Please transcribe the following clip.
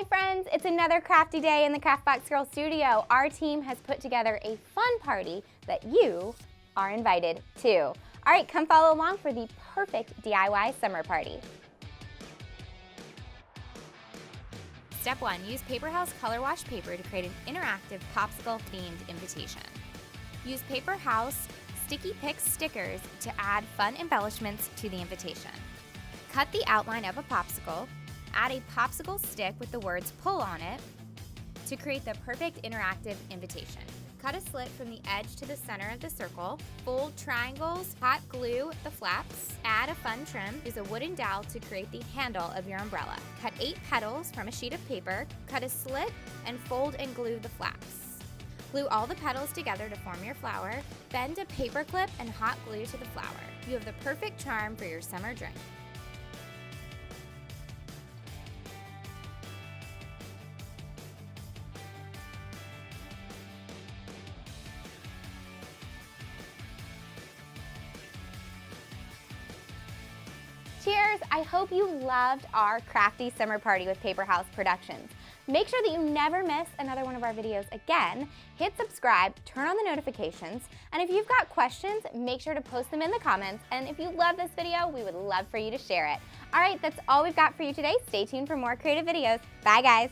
Hi friends, it's another crafty day in the CraftBox Girl studio. Our team has put together a fun party that you are invited to. All right, come follow along for the perfect DIY summer party. Step 1. Use Paper House Color Wash paper to create an interactive popsicle-themed invitation. Use Paper House Sticky Pix stickers to add fun embellishments to the invitation. Cut the outline of a popsicle. Add a popsicle stick with the words "pull" on it to create the perfect interactive invitation. Cut a slit from the edge to the center of the circle. Fold triangles, hot glue the flaps. Add a fun trim. Use a wooden dowel to create the handle of your umbrella. Cut 8 petals from a sheet of paper. Cut a slit and fold and glue the flaps. Glue all the petals together to form your flower. Bend a paper clip and hot glue to the flower. You have the perfect charm for your summer drink. Cheers! I hope you loved our crafty summer party with Paper House Productions. Make sure that you never miss another one of our videos again. Hit subscribe, turn on the notifications, and if you've got questions, make sure to post them in the comments. And if you love this video, we would love for you to share it. All right, that's all we've got for you today. Stay tuned for more creative videos. Bye, guys.